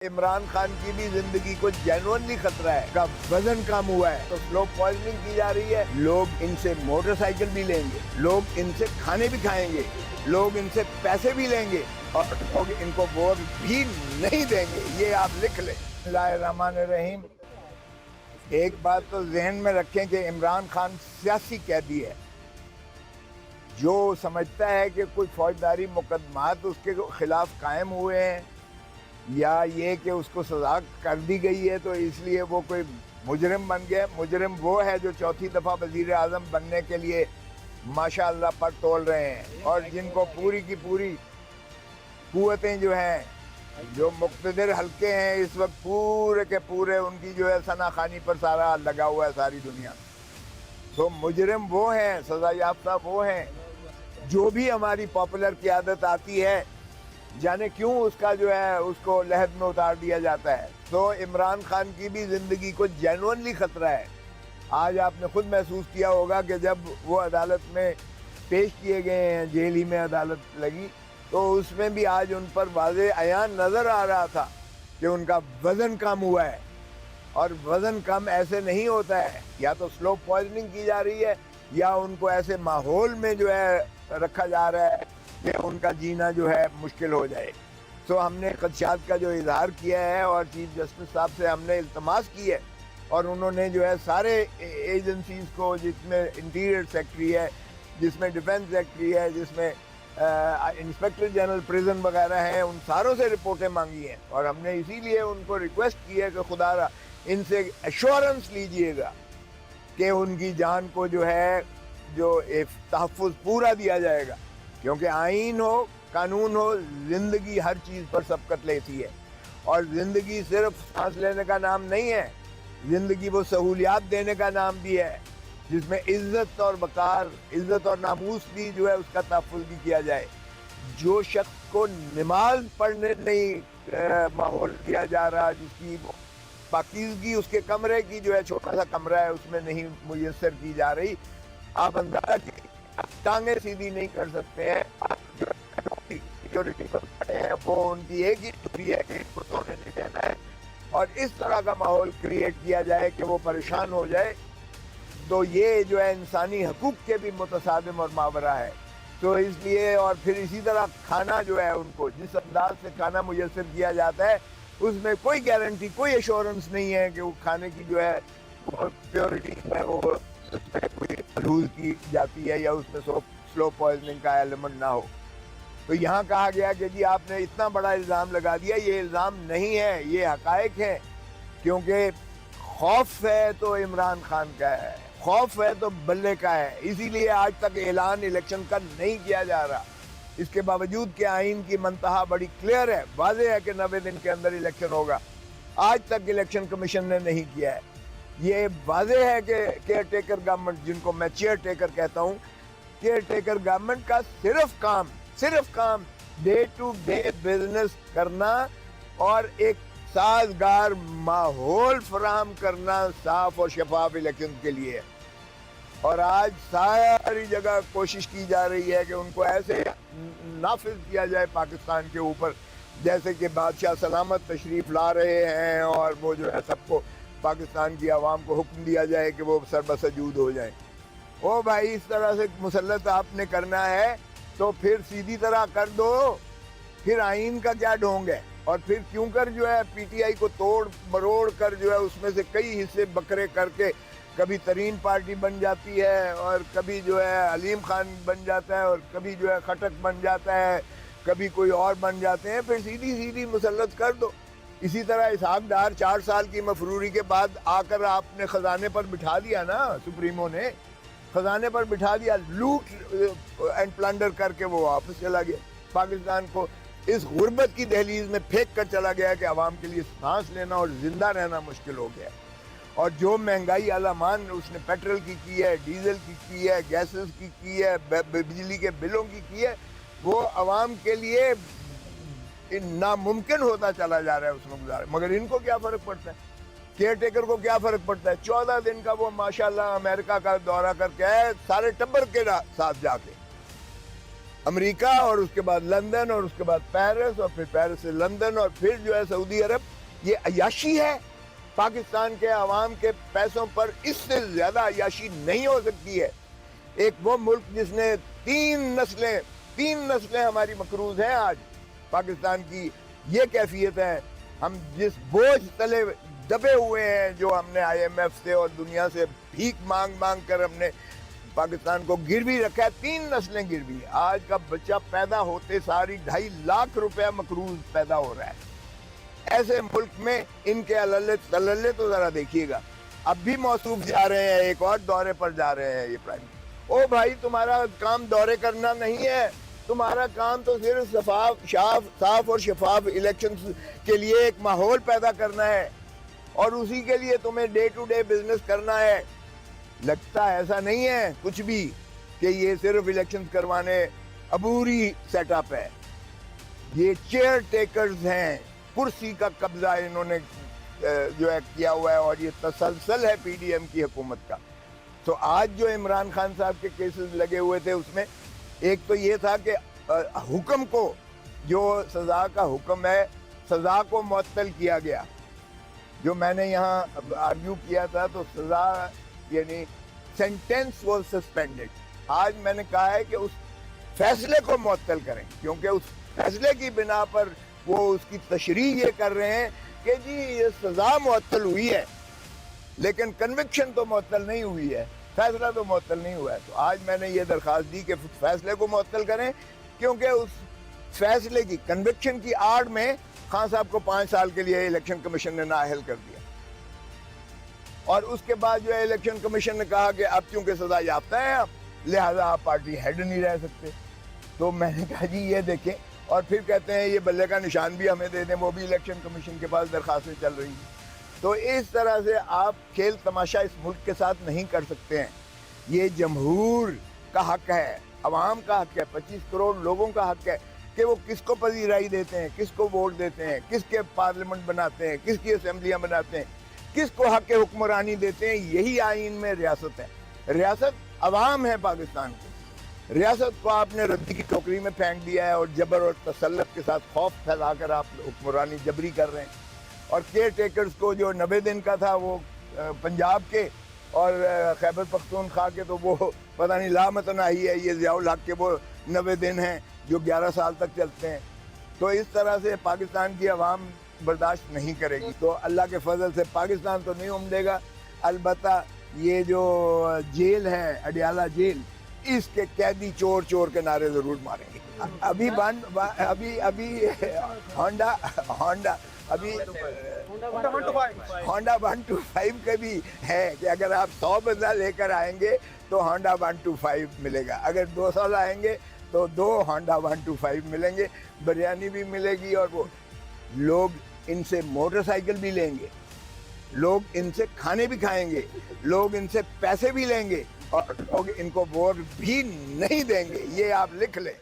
عمران خان کی بھی زندگی کو جینوئنلی خطرہ ہے، کا وزن کم ہوا ہے تو سلو پوائزننگ کی جا رہی ہے. لوگ ان سے موٹر سائیکل بھی لیں گے، لوگ ان سے کھانے بھی کھائیں گے، لوگ ان سے پیسے بھی لیں گے اور لوگ ان کو ووٹ بھی نہیں دیں گے. یہ آپ لکھ لیں. بسم اللہ الرحمن الرحیم. ایک بات تو ذہن میں رکھیں کہ عمران خان سیاسی قیدی ہے. جو سمجھتا ہے کہ کوئی فوجداری مقدمات اس کے خلاف قائم ہوئے ہیں یا یہ کہ اس کو سزا کر دی گئی ہے تو اس لیے وہ کوئی مجرم بن گیا. مجرم وہ ہے جو چوتھی دفعہ وزیر اعظم بننے کے لیے ماشاءاللہ پر تول رہے ہیں اور جن کو پوری کی پوری قوتیں جو ہیں، جو مقتدر حلقے ہیں اس وقت پورے کے پورے ان کی جو ہے ثنا خوانی پر سارا لگا ہوا ہے ساری دنیا. تو مجرم وہ ہیں، سزا یافتہ وہ ہیں. جو بھی ہماری پاپولر قیادت آتی ہے جانے کیوں اس کا جو ہے اس کو لحد میں اتار دیا جاتا ہے. تو عمران خان کی بھی زندگی کو جینوئنلی خطرہ ہے. آج آپ نے خود محسوس کیا ہوگا کہ جب وہ عدالت میں پیش کیے گئے ہیں، جیل ہی میں عدالت لگی، تو اس میں بھی آج ان پر واضح عیان نظر آ رہا تھا کہ ان کا وزن کم ہوا ہے. اور وزن کم ایسے نہیں ہوتا ہے، یا تو سلو پوائزننگ کی جا رہی ہے یا ان کو ایسے ماحول میں جو ہے رکھا جا رہا ہے کہ ان کا جینا جو ہے مشکل ہو جائے. تو ہم نے خدشات کا جو اظہار کیا ہے اور چیف جسٹس صاحب سے ہم نے التماس کی ہے اور انہوں نے جو ہے سارے ایجنسیز کو، جس میں انٹیریئر سیکٹری ہے، جس میں ڈیفنس سیکٹری ہے، جس میں انسپیکٹر جنرل پریزن وغیرہ ہیں، ان ساروں سے رپورٹیں مانگی ہیں. اور ہم نے اسی لیے ان کو ریکویسٹ کی ہے کہ خدا را ان سے ایشورنس لیجئے گا کہ ان کی جان کو جو ہے جو تحفظ پورا دیا جائے گا. کیونکہ آئین ہو، قانون ہو، زندگی ہر چیز پر سبقت لیتی ہے. اور زندگی صرف سانس لینے کا نام نہیں ہے، زندگی وہ سہولیات دینے کا نام بھی ہے جس میں عزت اور وقار، عزت اور ناموس بھی جو ہے اس کا تحفظ بھی کیا جائے. جو شخص کو نماز پڑھنے نہیں ماحول دیا جا رہا، جس کی پاکیزگی اس کے کمرے کی جو ہے چھوٹا سا کمرہ ہے اس میں نہیں میسر کی جا رہی، آپ اندازہ کیجیے. ٹانگیں سیدھی نہیں کر سکتے ہیں. آپ جو سیکورٹی پر کھڑے ہیں وہ ان کی ایک ہی ڈیوٹی ہے کہ ان کو سونے نہیں دینا ہے. اور اس طرح کا ماحول کریٹ کیا جائے کہ وہ پریشان ہو جائے، تو یہ جو ہے انسانی حقوق کے بھی متصادم اور ماورا ہے. تو اس لیے اور پھر اسی طرح کھانا جو ہے ان کو جس انداز سے کھانا میسر کیا جاتا ہے اس میں کوئی گارنٹی، کوئی ایشورنس نہیں ہے کہ وہ کھانے کی جو ہے پیورٹی ہے وہ کوئی محفوظ کی جاتی ہے یا اس میں سلو پوائزننگ کا ایلیمنٹ نہ ہو. تو یہاں کہا گیا کہ جی آپ نے اتنا بڑا الزام لگا دیا. یہ الزام نہیں ہے، یہ حقائق ہیں. کیونکہ خوف ہے تو عمران خان کا ہے، خوف ہے تو بلے کا ہے. اسی لیے آج تک اعلان الیکشن کا نہیں کیا جا رہا، اس کے باوجود کہ آئین کی منتہا بڑی کلیئر ہے، واضح ہے کہ 90 دن کے اندر الیکشن ہوگا. آج تک الیکشن کمیشن نے نہیں کیا ہے. یہ واضح ہے کہ کیئر ٹیکر گورنمنٹ، جن کو میں چیئر ٹیکر کہتا ہوں، کیئر ٹیکر گورنمنٹ کا صرف کام ڈے ٹو ڈے بزنس کرنا اور ایک سازگار ماحول فراہم کرنا صاف اور شفاف الیکشن کے لیے. اور آج ساری جگہ کوشش کی جا رہی ہے کہ ان کو ایسے نافذ کیا جائے پاکستان کے اوپر جیسے کہ بادشاہ سلامت تشریف لا رہے ہیں اور وہ جو ہے سب کو، پاکستان کی عوام کو حکم دیا جائے کہ وہ سربسجود ہو جائیں. او بھائی، اس طرح سے مسلط آپ نے کرنا ہے تو پھر سیدھی طرح کر دو. پھر آئین کا کیا ڈھونگ ہے؟ اور پھر کیوں کر جو ہے پی ٹی آئی کو توڑ مروڑ کر جو ہے اس میں سے کئی حصے بکرے کر کے کبھی ترین پارٹی بن جاتی ہے اور کبھی جو ہے علیم خان بن جاتا ہے اور کبھی جو ہے خٹک بن جاتا ہے، کبھی کوئی اور بن جاتے ہیں. پھر سیدھی مسلط کر دو. اسی طرح اسحاق ڈار 4 سال کی مفروری کے بعد آ کر آپ نے خزانے پر بٹھا دیا نا، سپریمو نے خزانے پر بٹھا دیا، لوٹ اینڈ پلنڈر کر کے وہ واپس چلا گیا. پاکستان کو اس غربت کی دہلیز میں پھینک کر چلا گیا کہ عوام کے لیے سانس لینا اور زندہ رہنا مشکل ہو گیا. اور جو مہنگائی علامان اس نے پیٹرول کی ہے، ڈیزل کی ہے، گیسز کی ہے، بجلی کے بلوں کی ہے، وہ عوام کے لیے ناممکن ہوتا چلا جا رہا ہے اس میں گزارا. مگر ان کو کیا فرق پڑتا ہے؟ کیئر ٹیکر کو کیا فرق پڑتا ہے؟ 14 دن کا وہ ماشاءاللہ امریکہ کا دورہ کر کے آئے سارے ٹبر کے ساتھ جا کے. امریکہ اور اس کے بعد لندن اور اس کے بعد پیرس اور پھر پیرس سے لندن اور پھر جو ہے سعودی عرب. یہ عیاشی ہے. پاکستان کے عوام کے پیسوں پر اس سے زیادہ عیاشی نہیں ہو سکتی ہے. ایک وہ ملک جس نے تین نسلیں ہماری مقروض ہیں آج. پاکستان کی یہ کیفیت ہے. ہم جس بوجھ تلے دبے ہوئے ہیں, جو ہم نے آئی ایم ایف سے اور دنیا سے بھیک مانگ کر ہم نے پاکستان کو گروی رکھا ہے. 3 نسلیں گروی ہیں. آج کا بچہ پیدا ہوتے ساری 2.5 لاکھ روپے مقروض پیدا ہو رہا ہے. ایسے ملک میں ان کے تللے تو ذرا دیکھیے گا. اب بھی موصوف جا رہے ہیں, ایک اور دورے پر جا رہے ہیں یہ پرائم. او بھائی, تمہارا کام دورے کرنا نہیں ہے. تمہارا کام تو صرف صاف اور شفاف الیکشن کے لیے ایک ماحول پیدا کرنا ہے, اور اسی کے لیے تمہیں ڈے ٹو ڈے بزنس کرنا ہے. لگتا ایسا نہیں ہے کچھ بھی کہ یہ صرف الیکشن کروانے عبوری سیٹ اپ ہے. یہ چیئر ٹیکرز ہیں. کرسی کا قبضہ انہوں نے جو ہے کیا ہوا ہے, اور یہ تسلسل ہے پی ڈی ایم کی حکومت کا. تو آج جو عمران خان صاحب کے کیسز لگے ہوئے تھے, اس میں ایک تو یہ تھا کہ حکم کو, جو سزا کا حکم ہے, سزا کو معطل کیا گیا. جو میں نے یہاں آرگیو کیا تھا, تو سزا یعنی سینٹینس واز سسپینڈڈ. آج میں نے کہا ہے کہ اس فیصلے کو معطل کریں, کیونکہ اس فیصلے کی بنا پر وہ اس کی تشریح یہ کر رہے ہیں کہ جی یہ سزا معطل ہوئی ہے, لیکن کنوکشن تو معطل نہیں ہوئی ہے, فیصلہ تو معطل نہیں ہوا ہے. تو آج میں نے یہ درخواست دی کہ فیصلے کو معطل کریں, کیونکہ اس فیصلے کی کنوکشن کی آڑ میں خان صاحب کو 5 سال کے لیے الیکشن کمیشن نے نااہل کر دیا. اور اس کے بعد جو ہے الیکشن کمیشن نے کہا کہ اب چونکہ سزا یافتہ ہے آپ, لہذا آپ پارٹی ہیڈ نہیں رہ سکتے. تو میں نے کہا جی یہ دیکھیں, اور پھر کہتے ہیں یہ بلے کا نشان بھی ہمیں دے دیں, وہ بھی الیکشن کمیشن کے پاس درخواستیں چل رہی ہیں. تو اس طرح سے آپ کھیل تماشا اس ملک کے ساتھ نہیں کر سکتے ہیں. یہ جمہور کا حق ہے, عوام کا حق ہے, 25 کروڑ لوگوں کا حق ہے کہ وہ کس کو پذیرائی دیتے ہیں, کس کو ووٹ دیتے ہیں, کس کے پارلیمنٹ بناتے ہیں, کس کی اسمبلیاں بناتے ہیں, کس کو حق حکمرانی دیتے ہیں. یہی آئین میں ریاست ہے. ریاست عوام ہے پاکستان کی. ریاست کو آپ نے ردی کی ٹوکری میں پھینک دیا ہے, اور جبر اور تسلط کے ساتھ خوف پھیلا کر آپ حکمرانی جبری کر رہے ہیں. اور کیئر ٹیکرز کو جو 90 دن کا تھا وہ پنجاب کے اور خیبر پختونخوا کے, تو وہ پتہ نہیں لامتناہی ہے. یہ ضیاء الحق کے وہ 90 دن ہیں جو 11 سال تک چلتے ہیں. تو اس طرح سے پاکستان کی عوام برداشت نہیں کرے گی. تو اللہ کے فضل سے پاکستان تو نہیں امڑے گا. البتہ یہ جو جیل ہے, اڈیالہ جیل, اس کے قیدی چور چور کے نعرے ضرور ماریں گے. ابھی ہونڈا 125 کا بھی ہے کہ اگر آپ 100 بندہ لے کر آئیں گے تو ہونڈا 125 ملے گا. اگر 200 لائیں گے تو 2 ہونڈا 125 ملیں گے. بریانی بھی ملے گی, اور وہ لوگ ان سے موٹر سائیکل بھی لیں گے, لوگ ان سے کھانے بھی کھائیں گے, لوگ ان سے پیسے بھی لیں گے, اور لوگ ان کو ووٹ بھی نہیں دیں گے. یہ آپ لکھ لیں.